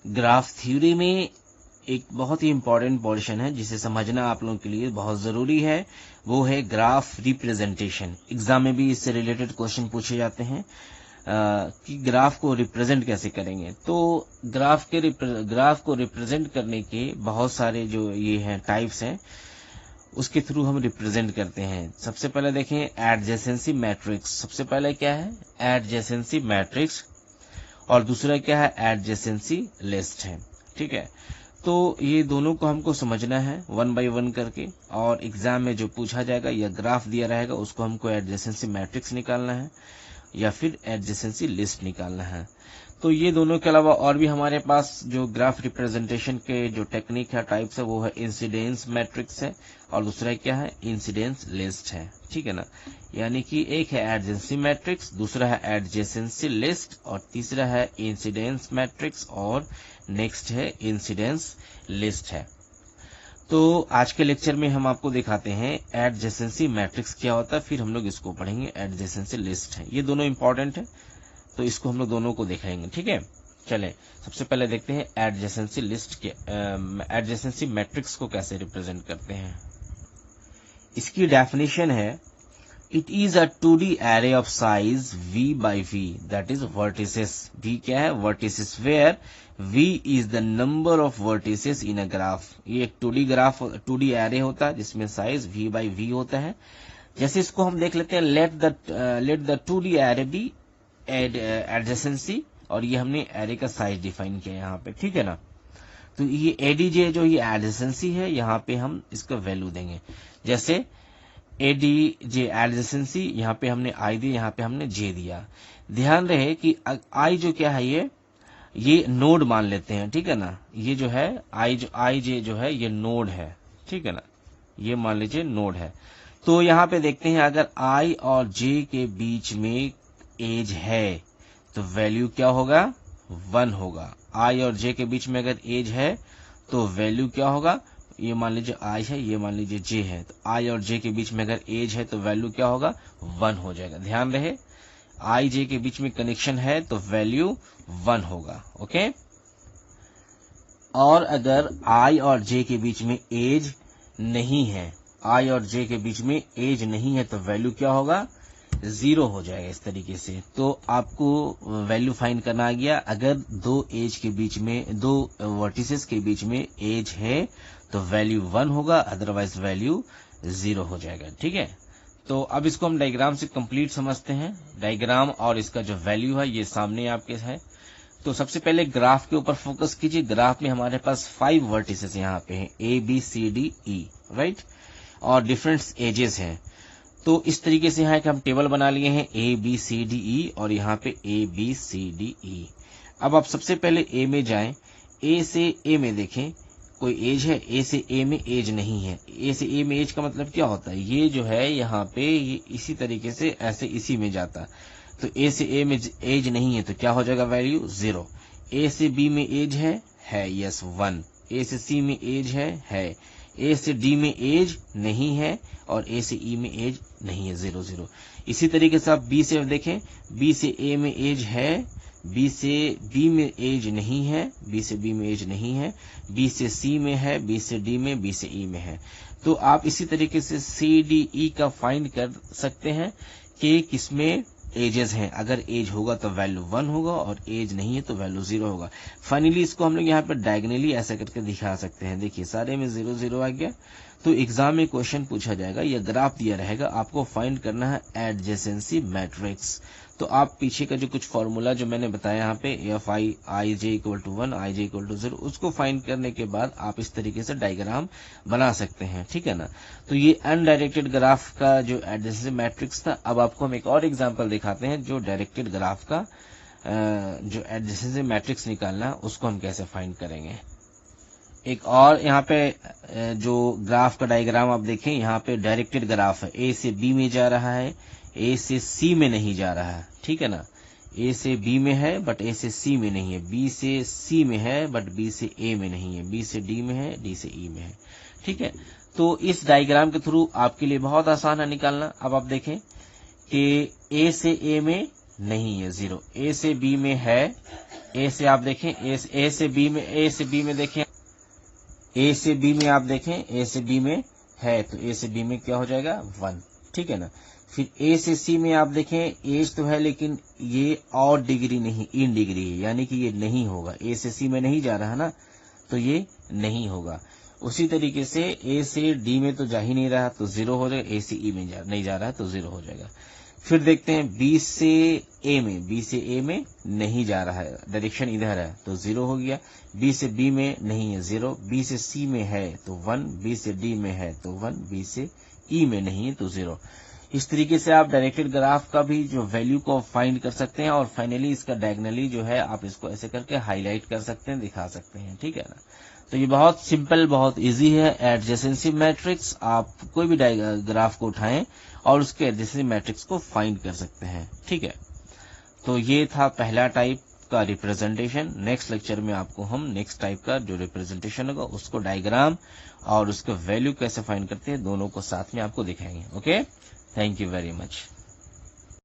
Graph theory में एक बहुत ही इंपॉर्टेंट पोर्शन है जिसे समझना आप लोगों के लिए बहुत जरूरी है, वो है ग्राफ रिप्रेजेंटेशन। एग्जाम में भी इससे रिलेटेड क्वेश्चन पूछे जाते हैं कि ग्राफ को रिप्रेजेंट कैसे करेंगे। तो ग्राफ को रिप्रेजेंट करने के बहुत सारे जो ये हैं टाइप्स हैं, उसके थ्रू हम रिप्रेजेंट करते हैं। सबसे पहले देखें एडजेसेंसी मैट्रिक्स। सबसे पहले क्या है एडजेसेंसी मैट्रिक्स, और दूसरा क्या है एडजेसेंसी लिस्ट है। ठीक है, तो ये दोनों को हमको समझना है वन बाय वन करके, और एग्जाम में जो पूछा जाएगा या ग्राफ दिया रहेगा उसको हमको एडजेसेंसी मैट्रिक्स निकालना है या फिर एडजेसेंसी लिस्ट निकालना है। तो ये दोनों के अलावा और भी हमारे पास जो ग्राफ रिप्रेजेंटेशन के जो टेक्निक है टाइप्स है, वो है इंसिडेंस मैट्रिक्स है और दूसरा क्या है इंसिडेंस लिस्ट है। ठीक है ना, यानी कि एक है एडजेंसी मैट्रिक्स, दूसरा है एडजेसेंसी लिस्ट और तीसरा है इंसिडेंस मैट्रिक्स और नेक्स्ट है इंसिडेंस लिस्ट है। तो आज के लेक्चर में हम आपको दिखाते हैं एडजेसेंसी मैट्रिक्स क्या होता है, फिर हम लोग इसको पढ़ेंगे एडजेसेंसी लिस्ट है। ये दोनों इंपॉर्टेंट है तो इसको हम लोग दोनों को देखेंगे। ठीक है, चले सबसे पहले देखते हैं एडजेसेंसी लिस्ट के एडजेसेंसी मैट्रिक्स को कैसे रिप्रेजेंट करते हैं। इसकी डेफिनेशन है it is a 2D array of size v by v, that is vertices। v क्या है vertices, where v is the number of vertices in a graph। ये एक 2D array होता है जिसमें साइज v by v होता है। जैसे इसको हम देख लेते हैं let the 2D array be adjacency, और ये हमने array का साइज डिफाइन किया यहाँ पे। ठीक है ना, तो ये adj जो ये adjacency है, यहाँ पे हम इसका वैल्यू देंगे। जैसे एडीजे एडजेसेंसी, यहाँ पे हमने आई दिया, यहाँ पे हमने जे दिया। ध्यान रहे कि आई जो क्या है ये नोड मान लेते हैं। ठीक है ना, ये जो है आई जे जो है ये नोड है। ठीक है ना, ये मान लीजिए नोड है। तो यहाँ पे देखते हैं अगर आई और जे के बीच में एज है तो वैल्यू क्या होगा 1 होगा। आई और जे के बीच में अगर एज है तो वैल्यू क्या होगा, ये मान लीजिए आई है, ये मान लीजिए जे है, तो आई और जे के बीच में अगर एज है तो वैल्यू क्या होगा 1 हो जाएगा। ध्यान रहे आई जे के बीच में कनेक्शन है तो वैल्यू 1 होगा। ओके, और अगर आई और जे के बीच में एज नहीं है, आई और जे के बीच में एज नहीं है तो वैल्यू क्या होगा 0 हो जाएगा। इस तरीके से तो आपको वैल्यू फाइंड करना आ गया। अगर दो एज के बीच में, दो वर्टिसेस के बीच में एज है तो वैल्यू 1 होगा, अदरवाइज वैल्यू 0 हो जाएगा। ठीक है, तो अब इसको हम डायग्राम से कंप्लीट समझते हैं। डायग्राम और इसका जो वैल्यू है ये सामने आपके है। तो सबसे पहले ग्राफ के ऊपर फोकस कीजिए। ग्राफ में हमारे पास 5 वर्टिसेस यहाँ पे हैं, A B C D E, right, और डिफरेंट एजेस हैं। तो इस तरीके से यहाँ एक हम टेबल बना लिए हैं ए बी सी डी ई, और यहाँ पे ए बी सी डी ई। अब आप सबसे पहले ए में जाएं, ए से ए में देखें कोई एज है, ए से ए में एज नहीं है। ए से ए में एज का मतलब क्या होता है, ये जो है यहाँ पे ये इसी तरीके से ऐसे इसी में जाता, तो ए से ए में एज नहीं है तो क्या हो जाएगा वैल्यू 0। ए से बी में एज है यस 1। ए से सी में एज है। ए से डी में एज नहीं है और ए से ई में एज नहीं है 0 0। इसी तरीके से आप बी से देखें, बी से ए में एज है, बी से बी में एज नहीं है, बी से बी में एज नहीं है, बी से सी में है, बी से डी में, बी से ई में है। तो आप इसी तरीके से सी डी ई का फाइंड कर सकते हैं कि किसमें एजेस हैं। अगर एज होगा तो वैल्यू 1 होगा और एज नहीं है तो वैल्यू 0 होगा। फाइनली इसको हम लोग यहाँ पे डायगोनली ऐसा करके दिखा सकते हैं। देखिए सारे में 0 0 आ गया। तो एग्जाम में क्वेश्चन पूछा जाएगा या ग्राफ दिया रहेगा, आपको फाइंड करना है एडजेसेंसी मैट्रिक्स। तो आप पीछे का जो कुछ फॉर्मूला जो मैंने बताया यहाँ पे F I J equal to 1, I J equal to 0, उसको फाइंड करने के बाद आप इस तरीके से डायग्राम बना सकते हैं। ठीक है ना, तो ये अनडायरेक्टेड ग्राफ का जो एडजेसेंसी मैट्रिक्स था। अब आपको हम एक और एग्जांपल दिखाते हैं जो डायरेक्टेड ग्राफ का जो एडजेसेंसी मैट्रिक्स निकालना है उसको हम कैसे फाइंड करेंगे। एक और यहाँ पे जो ग्राफ का डायग्राम आप देखें, यहाँ पे डायरेक्टेड ग्राफ है, ए से बी में जा रहा है, ए से सी में नहीं जा रहा है। ठीक है ना, ए से बी में है बट ए से सी में नहीं है, बी से सी में है बट बी से ए में नहीं है, बी से डी में है, डी से ई में है। ठीक है, तो इस डायग्राम के थ्रू आपके लिए बहुत आसान है निकालना। अब आप देखें कि ए से ए में नहीं है 0। ए से बी में है, ए से आप देखें, ए से बी में, ए से बी में देखें, ए से बी में आप देखें, ए से बी में है, तो ए से बी में क्या हो जाएगा 1, ठीक है ना। फिर ए से सी में आप देखें, एज तो है लेकिन ये और डिग्री नहीं, इन डिग्री है, यानी कि ये नहीं होगा। ए से सी में नहीं जा रहा है ना, तो ये नहीं होगा। उसी तरीके से ए से डी में तो जा ही नहीं रहा, तो 0 हो जाएगा। ए से ई में नहीं जा रहा है, तो 0 हो जाएगा। फिर देखते हैं बी से ए में, बी से ए में नहीं जा रहा है, डायरेक्शन इधर है, तो 0 हो गया। बी से बी में नहीं है 0, बी से सी में है तो 1, बी से डी में है तो 1, बी से ई में नहीं है तो 0। इस तरीके से आप डायरेक्टेड ग्राफ का भी जो वैल्यू को फाइंड कर सकते हैं, और फाइनली इसका डायगोनली जो है आप इसको ऐसे करके हाईलाइट कर सकते हैं, दिखा सकते हैं, ठीक है ना। तो ये बहुत सिंपल, बहुत इजी है। एडजेसेंसी मैट्रिक्स, आप कोई भी ग्राफ को उठाएं और उसके एडजेसेंसी मैट्रिक्स को फाइंड कर सकते हैं, ठीक है। तो ये था पहला टाइप का रिप्रेजेंटेशन। नेक्स्ट लेक्चर में आपको हम नेक्स्ट टाइप का जो रिप्रेजेंटेशन होगा उसको डायग्राम और उसका वैल्यू कैसे फाइंड करते हैं दोनों को साथ में आपको दिखाएंगे। Okay, thank you very much.